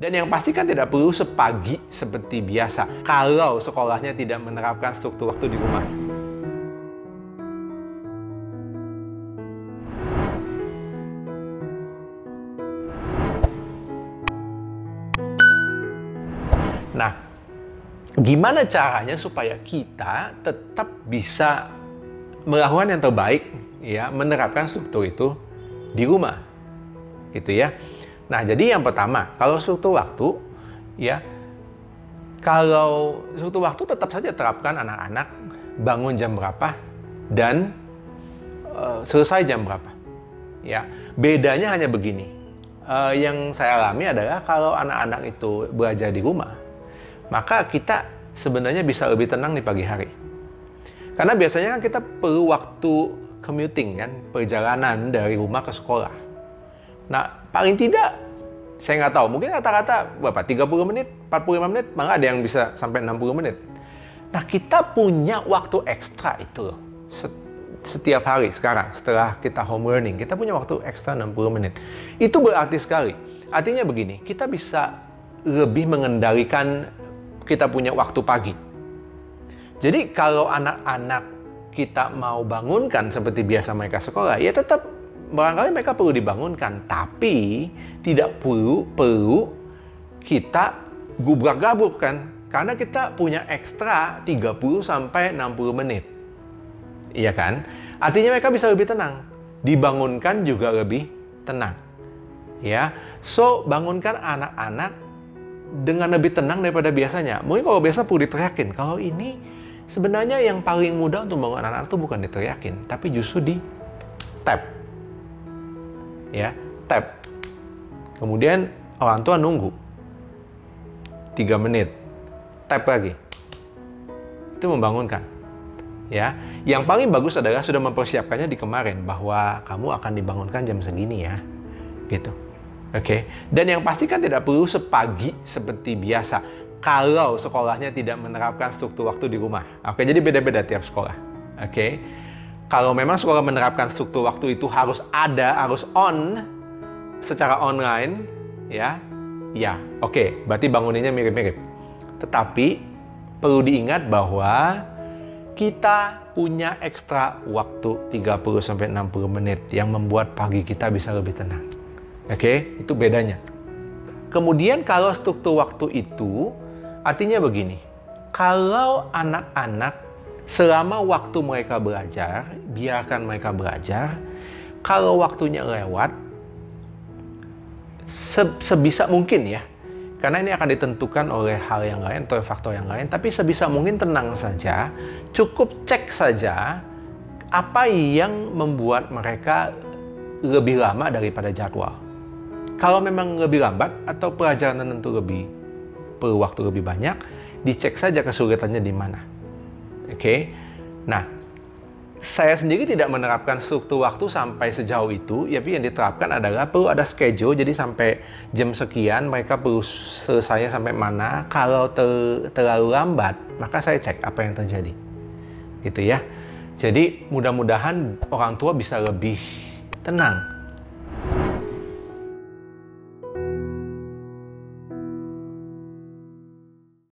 Dan yang pasti kan tidak perlu sepagi seperti biasa kalau sekolahnya tidak menerapkan struktur waktu di rumah. Nah, gimana caranya supaya kita tetap bisa melakukan yang terbaik, ya, menerapkan struktur itu di rumah, gitu ya. Nah, jadi yang pertama, kalau struktur waktu, ya, kalau struktur waktu tetap saja terapkan anak-anak bangun jam berapa dan selesai jam berapa, ya. Bedanya hanya begini, yang saya alami adalah kalau anak-anak itu belajar di rumah, maka kita sebenarnya bisa lebih tenang di pagi hari. Karena biasanya kan kita perlu waktu commuting, kan, perjalanan dari rumah ke sekolah. Nah, paling tidak, saya nggak tahu, mungkin rata-rata berapa, 30 menit, 45 menit, malah ada yang bisa sampai 60 menit. Nah, kita punya waktu ekstra itu loh. Setiap hari sekarang, setelah kita home learning, kita punya waktu ekstra 60 menit. Itu berarti sekali. Artinya begini, kita bisa lebih mengendalikan kita punya waktu pagi. Jadi kalau anak-anak kita mau bangunkan seperti biasa mereka sekolah, ya tetap barangkali mereka perlu dibangunkan, tapi tidak perlu kita gubrak-gabruk, kan? Karena kita punya ekstra 30 sampai 60 menit. Iya kan? Artinya mereka bisa lebih tenang. Dibangunkan juga lebih tenang. Ya. So, bangunkan anak-anak dengan lebih tenang daripada biasanya. Mungkin kalau biasa perlu diteriakin. Kalau ini sebenarnya yang paling mudah untuk bangun anak-anak itu bukan diteriakin, tapi justru di tap. Ya, tap. Kemudian orang tua nunggu 3 menit, tap lagi. Itu membangunkan. Ya, yang paling bagus adalah sudah mempersiapkannya di kemarin bahwa kamu akan dibangunkan jam segini ya, gitu. Oke. Dan yang pasti kan tidak perlu sepagi seperti biasa kalau sekolahnya tidak menerapkan struktur waktu di rumah. Oke, jadi beda-beda tiap sekolah. Oke. Kalau memang sekolah menerapkan struktur waktu itu harus on secara online, ya, oke, berarti banguninnya mirip-mirip. Tetapi perlu diingat bahwa kita punya ekstra waktu 30-60 menit yang membuat pagi kita bisa lebih tenang. Oke, itu bedanya. Kemudian kalau struktur waktu itu artinya begini, kalau anak-anak selama waktu mereka belajar, biarkan mereka belajar. Kalau waktunya lewat, sebisa mungkin ya, karena ini akan ditentukan oleh hal yang lain atau faktor yang lain, tapi sebisa mungkin tenang saja, cukup cek saja apa yang membuat mereka lebih lama daripada jadwal. Kalau memang lebih lambat atau pelajaran tentu perlu waktu lebih banyak, dicek saja kesulitannya di mana. Oke. Nah, saya sendiri tidak menerapkan struktur waktu sampai sejauh itu, tapi yang diterapkan adalah perlu ada schedule, jadi sampai jam sekian mereka perlu selesainya sampai mana. Kalau terlalu lambat, maka saya cek apa yang terjadi. Gitu ya. Jadi mudah-mudahan orang tua bisa lebih tenang